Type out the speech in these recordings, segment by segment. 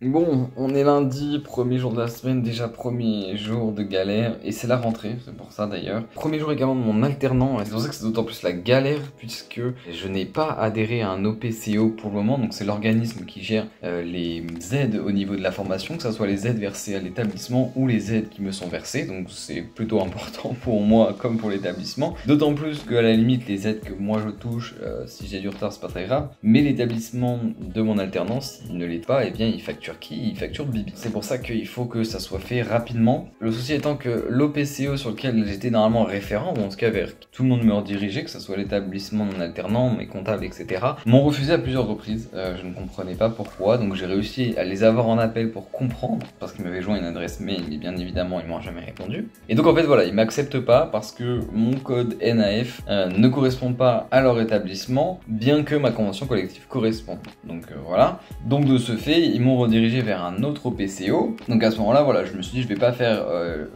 Bon, on est lundi, premier jour de la semaine, déjà premier jour de galère, et c'est la rentrée, c'est pour ça d'ailleurs. Premier jour également de mon alternant, et c'est pour ça que c'est d'autant plus la galère, puisque je n'ai pas adhéré à un OPCO pour le moment, donc c'est l'organisme qui gère les aides au niveau de la formation, que ce soit les aides versées à l'établissement ou les aides qui me sont versées, donc c'est plutôt important pour moi comme pour l'établissement. D'autant plus qu'à la limite, les aides que moi je touche, si j'ai du retard, c'est pas très grave, mais l'établissement de mon alternance, s'il ne l'est pas, et bien il facture qui? Il facture Bibi. C'est pour ça qu'il faut que ça soit fait rapidement. Le souci étant que l'OPCO sur lequel j'étais normalement référent, ou en tout cas vers qui tout le monde me redirigeait, que ce soit l'établissement de mon alternant, mes comptables, etc., m'ont refusé à plusieurs reprises. Je ne comprenais pas pourquoi, donc j'ai réussi à les avoir en appel pour comprendre, parce qu'ils m'avaient joint une adresse mail, et bien évidemment ils m'ont jamais répondu. Et donc en fait voilà, ils m'acceptent pas parce que mon code NAF ne correspond pas à leur établissement, bien que ma convention collective corresponde. Donc voilà. Donc de ce fait, ils m'ont redirigé vers un autre OPCO. Donc à ce moment-là, voilà, je me suis dit, je vais pas faire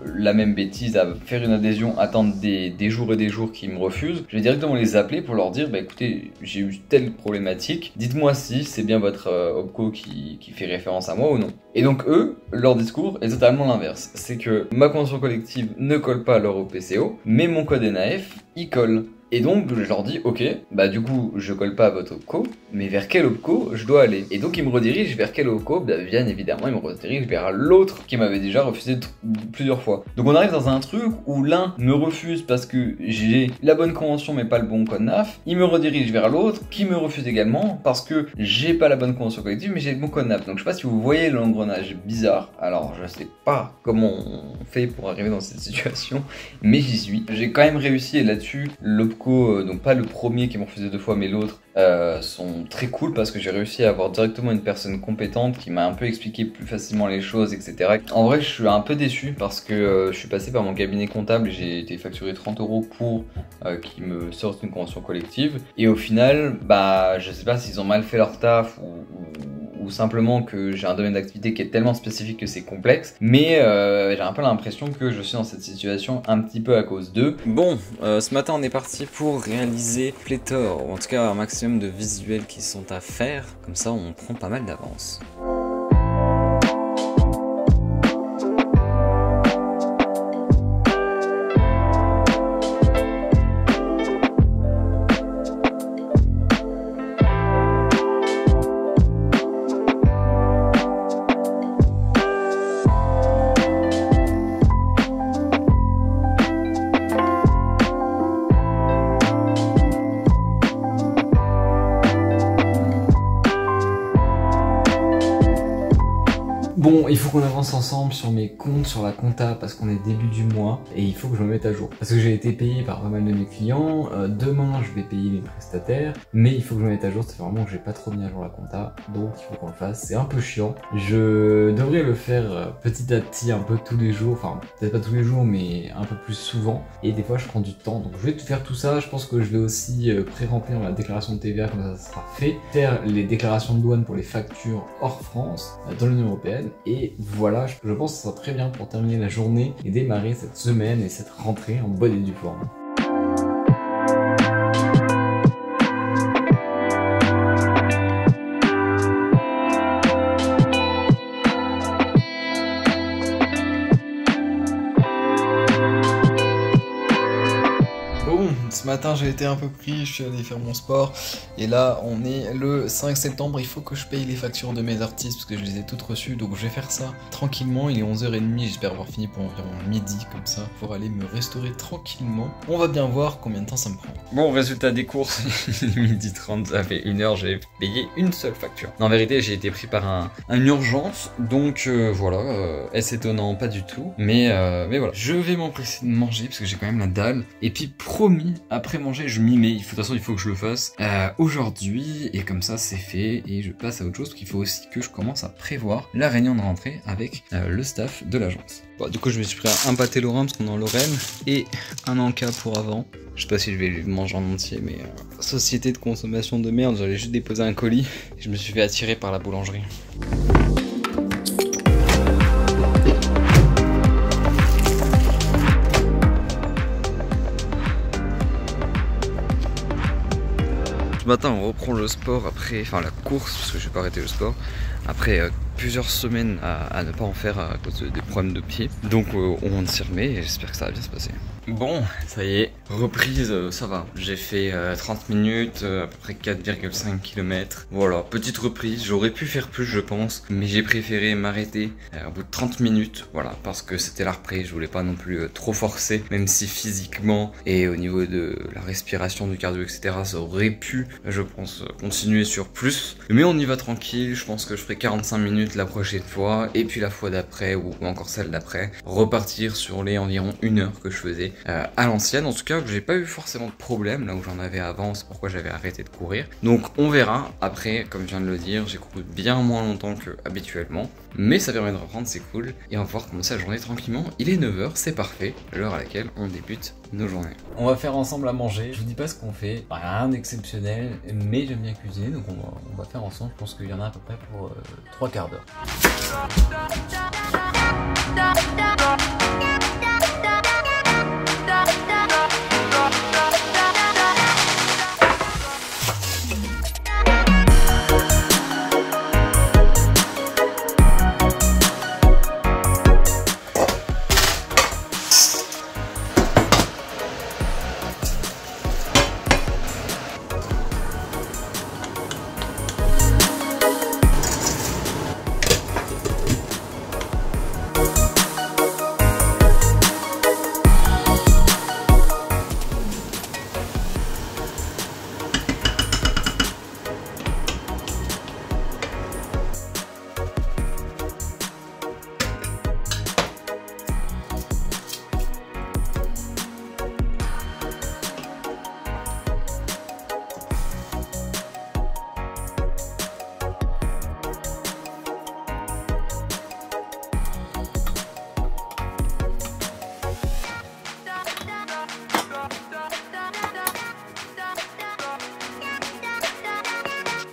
la même bêtise à faire une adhésion, attendre des jours et des jours qu'ils me refusent. Je vais directement les appeler pour leur dire, bah écoutez, j'ai eu telle problématique, dites-moi si c'est bien votre OPCO qui fait référence à moi ou non. Et donc eux, leur discours est totalement l'inverse. C'est que ma convention collective ne colle pas à leur OPCO, mais mon code NAF, il colle. Et donc je leur dis ok, bah du coup je colle pas à votre OPCO, mais vers quel OPCO je dois aller? Et donc ils me redirigent vers quel OPCO? Bah bien évidemment ils me redirigent vers l'autre qui m'avait déjà refusé plusieurs fois. Donc on arrive dans un truc où l'un me refuse parce que j'ai la bonne convention mais pas le bon code NAF, il me redirige vers l'autre qui me refuse également parce que j'ai pas la bonne convention collective mais j'ai le bon code NAF. Donc je sais pas si vous voyez l'engrenage bizarre, alors je sais pas comment on fait pour arriver dans cette situation, mais j'y suis. J'ai quand même réussi et là-dessus l'OPCO, donc pas le premier qui m'a refusé 2 fois mais l'autre, sont très cool parce que j'ai réussi à avoir directement une personne compétente qui m'a un peu expliqué plus facilement les choses, etc. En vrai je suis un peu déçu parce que je suis passé par mon cabinet comptable et j'ai été facturé 30 € pour qu'ils me sortent une convention collective et au final bah je sais pas s'ils ont mal fait leur taf ou simplement que j'ai un domaine d'activité qui est tellement spécifique que c'est complexe, mais j'ai un peu l'impression que je suis dans cette situation un petit peu à cause d'eux. Bon, ce matin on est parti pour réaliser pléthore, ou en tout cas un maximum de visuels qui sont à faire, comme ça on prend pas mal d'avance. Bon, il faut qu'on avance ensemble sur mes comptes, sur la compta, parce qu'on est début du mois, et il faut que je me mette à jour. Parce que j'ai été payé par pas mal de mes clients, demain je vais payer mes prestataires, mais il faut que je me mette à jour, c'est vraiment que j'ai pas trop mis à jour la compta, donc il faut qu'on le fasse, c'est un peu chiant. Je devrais le faire petit à petit, un peu tous les jours, enfin peut-être pas tous les jours, mais un peu plus souvent, et des fois je prends du temps, donc je vais faire tout ça, je pense que je vais aussi pré-remplir ma déclaration de TVA, comme ça sera fait, faire les déclarations de douane pour les factures hors France, dans l'Union Européenne. Et voilà, je pense que ça sera très bien pour terminer la journée et démarrer cette semaine et cette rentrée en bonne et due forme. Ce matin j'ai été un peu pris, je suis allé faire mon sport et là on est le 5 septembre, il faut que je paye les factures de mes artistes parce que je les ai toutes reçues, donc je vais faire ça tranquillement. Il est 11h30, j'espère avoir fini pour environ midi, comme ça pour aller me restaurer tranquillement. On va bien voir combien de temps ça me prend. Bon, résultat des courses, midi 30, ça fait 1 heure, j'ai payé une seule facture. En vérité j'ai été pris par une urgence, donc voilà, est-ce étonnant? Pas du tout, mais voilà. Je vais m'empresser de manger parce que j'ai quand même la dalle, et puis promis, après manger, je m'y mets. De toute façon, il faut que je le fasse aujourd'hui. Et comme ça, c'est fait. Et je passe à autre chose. Parce qu'il faut aussi que je commence à prévoir la réunion de rentrée avec le staff de l'agence. Bon, du coup, je me suis pris un pâté lorrain parce qu'on est en Lorraine. Et un Anka pour avant. Je sais pas si je vais le manger en entier. Mais société de consommation de merde. J'allais juste déposer un colis. Et je me suis fait attirer par la boulangerie. Ce matin on reprend le sport après, enfin la course, parce que je vais pas arrêter le sport, après plusieurs semaines à ne pas en faire à cause des problèmes de pied. Donc on s'y remet et j'espère que ça va bien se passer. Bon, ça y est, reprise, ça va. J'ai fait 30 minutes, à peu près 4,5 km. Voilà, petite reprise, j'aurais pu faire plus je pense, mais j'ai préféré m'arrêter au bout de 30 minutes, voilà, parce que c'était la reprise, je voulais pas non plus trop forcer, même si physiquement et au niveau de la respiration, du cardio, etc., ça aurait pu, je pense, continuer sur plus. Mais on y va tranquille, je pense que je ferai 45 minutes la prochaine fois, et puis la fois d'après, ou encore celle d'après, repartir sur les environ 1 heure que je faisais à l'ancienne. En tout cas, j'ai pas eu forcément de problème là où j'en avais avant, c'est pourquoi j'avais arrêté de courir. Donc on verra, après, comme je viens de le dire, j'ai couru bien moins longtemps que habituellement, mais ça permet de reprendre, c'est cool, et on va pouvoir commencer la journée tranquillement. Il est 9 h, c'est parfait, l'heure à laquelle on débute nos journées. On va faire ensemble à manger, je vous dis pas ce qu'on fait, rien d'exceptionnel, mais j'aime bien cuisiner, donc on va faire ensemble, je pense qu'il y en a à peu près pour 3 quarts d'heure.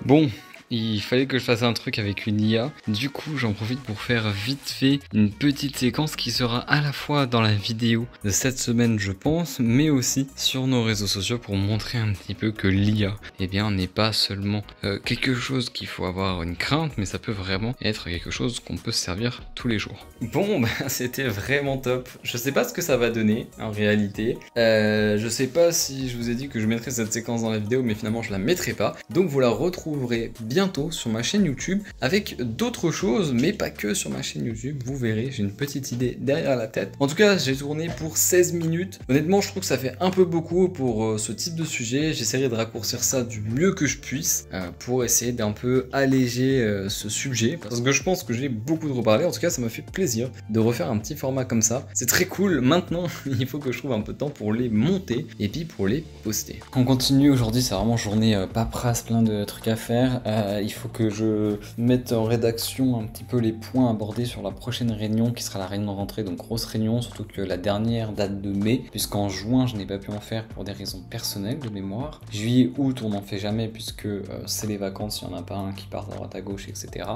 Bon, il fallait que je fasse un truc avec une IA, du coup j'en profite pour faire vite fait une petite séquence qui sera à la fois dans la vidéo de cette semaine je pense, mais aussi sur nos réseaux sociaux pour montrer un petit peu que l'IA, eh bien n'est pas seulement quelque chose qu'il faut avoir une crainte, mais ça peut vraiment être quelque chose qu'on peut se servir tous les jours. Bon, bah, c'était vraiment top, je sais pas ce que ça va donner en réalité, je sais pas si je vous ai dit que je mettrais cette séquence dans la vidéo, mais finalement je la mettrai pas, donc vous la retrouverez bientôt sur ma chaîne YouTube avec d'autres choses, mais pas que sur ma chaîne YouTube, vous verrez, j'ai une petite idée derrière la tête. En tout cas, j'ai tourné pour 16 minutes. Honnêtement, je trouve que ça fait un peu beaucoup pour ce type de sujet. J'essaierai de raccourcir ça du mieux que je puisse pour essayer d'un peu alléger ce sujet, parce que je pense que j'ai beaucoup de reparler. En tout cas, ça m'a fait plaisir de refaire un petit format comme ça. C'est très cool. Maintenant, il faut que je trouve un peu de temps pour les monter et puis pour les poster. On continue aujourd'hui, c'est vraiment journée paperasse, plein de trucs à faire. Il faut que je mette en rédaction un petit peu les points abordés sur la prochaine réunion qui sera la réunion de rentrée, donc grosse réunion, surtout que la dernière date de mai, puisqu'en juin je n'ai pas pu en faire pour des raisons personnelles de mémoire. Juillet, août on n'en fait jamais puisque c'est les vacances, il n'y en a pas un qui part à droite à gauche, etc.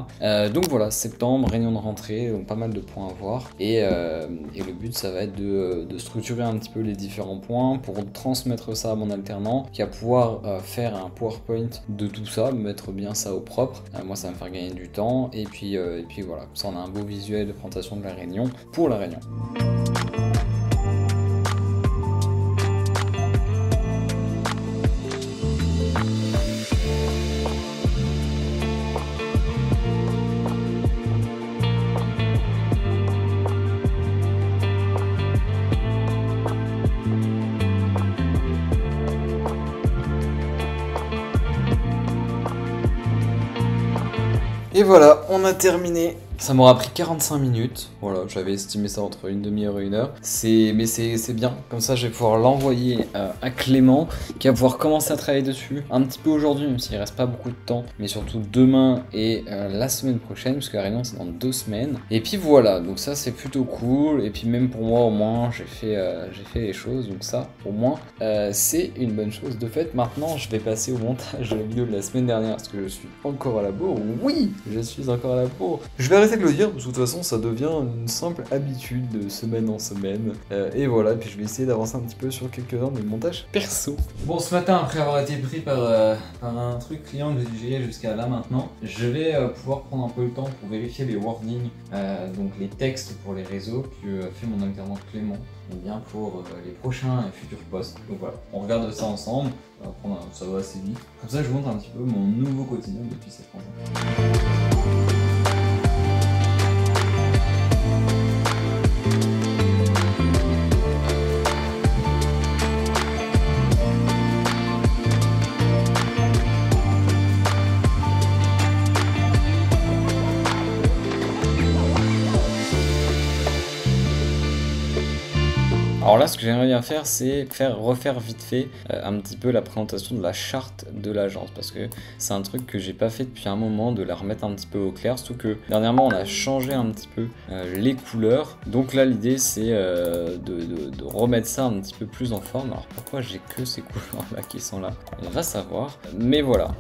Donc voilà, septembre, réunion de rentrée, donc pas mal de points à voir, et le but ça va être de structurer un petit peu les différents points pour transmettre ça à mon alternant qui va pouvoir faire un PowerPoint de tout ça, mettre bien ça au propre. Moi ça va me faire gagner du temps et puis voilà, comme ça on a un beau visuel de présentation de la réunion pour la réunion. Et voilà, on a terminé. Ça m'aura pris 45 minutes, voilà, j'avais estimé ça entre une demi-heure et 1 heure, mais c'est bien, comme ça je vais pouvoir l'envoyer à Clément, qui va pouvoir commencer à travailler dessus, un petit peu aujourd'hui, même s'il reste pas beaucoup de temps, mais surtout demain et la semaine prochaine, puisque la réunion c'est dans 2 semaines, et puis voilà, donc ça c'est plutôt cool, et puis même pour moi au moins j'ai fait les choses, donc ça au moins c'est une bonne chose. De fait, maintenant je vais passer au montage de la vidéo de la semaine dernière, parce que je suis encore à la bourre, oui, je suis encore à la bourre, je vais arrêter arrêter de le dire, parce que de toute façon ça devient une simple habitude de semaine en semaine. Et voilà, puis je vais essayer d'avancer un petit peu sur quelques-uns de montage perso. Bon, ce matin, après avoir été pris par un truc client que j'ai géré jusqu'à là maintenant, je vais pouvoir prendre un peu le temps pour vérifier les wordings, donc les textes pour les réseaux que fait mon alternant Clément, et bien pour les prochains et futurs posts. Donc voilà, on regarde ça ensemble, ça va assez vite. Comme ça, je vous montre un petit peu mon nouveau quotidien depuis cette rentrée. Alors là, ce que j'aimerais bien faire, c'est refaire vite fait un petit peu la présentation de la charte de l'agence, parce que c'est un truc que j'ai pas fait depuis un moment, de la remettre un petit peu au clair, surtout que dernièrement on a changé un petit peu les couleurs. Donc là, l'idée c'est de remettre ça un petit peu plus en forme. Alors pourquoi j'ai que ces couleurs là qui sont là, on va savoir, mais voilà.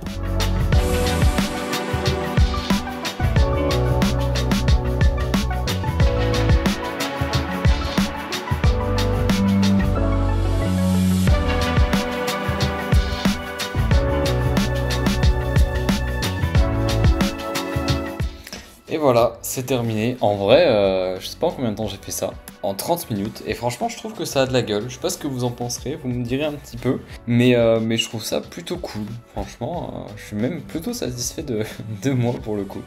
Et voilà, c'est terminé. En vrai, je sais pas en combien de temps j'ai fait ça. En 30 minutes. Et franchement, je trouve que ça a de la gueule. Je sais pas ce que vous en penserez, vous me direz un petit peu. Mais je trouve ça plutôt cool. Franchement, je suis même plutôt satisfait de moi pour le coup.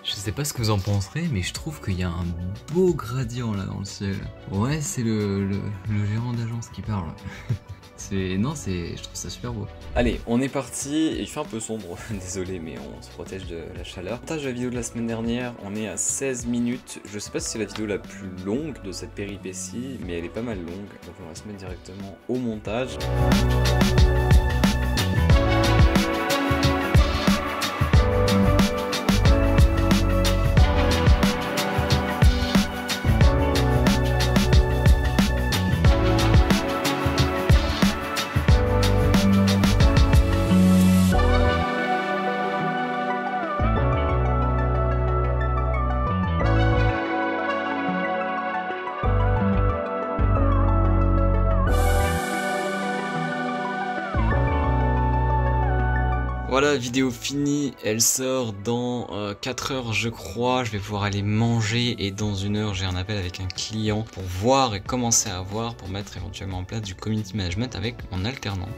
Je sais pas ce que vous en penserez, mais je trouve qu'il y a un beau gradient là dans le ciel. Ouais, c'est le gérant d'agence qui parle. Je trouve ça super beau. Allez, on est parti, il fait un peu sombre, désolé, mais on se protège de la chaleur. Montage de la vidéo de la semaine dernière, on est à 16 minutes. Je sais pas si c'est la vidéo la plus longue de cette péripétie, mais elle est pas mal longue, donc on va se mettre directement au montage. Voilà, vidéo finie, elle sort dans 4 heures je crois, je vais pouvoir aller manger et dans 1 heure j'ai un appel avec un client pour voir et commencer à voir pour mettre éventuellement en place du community management avec mon alternant.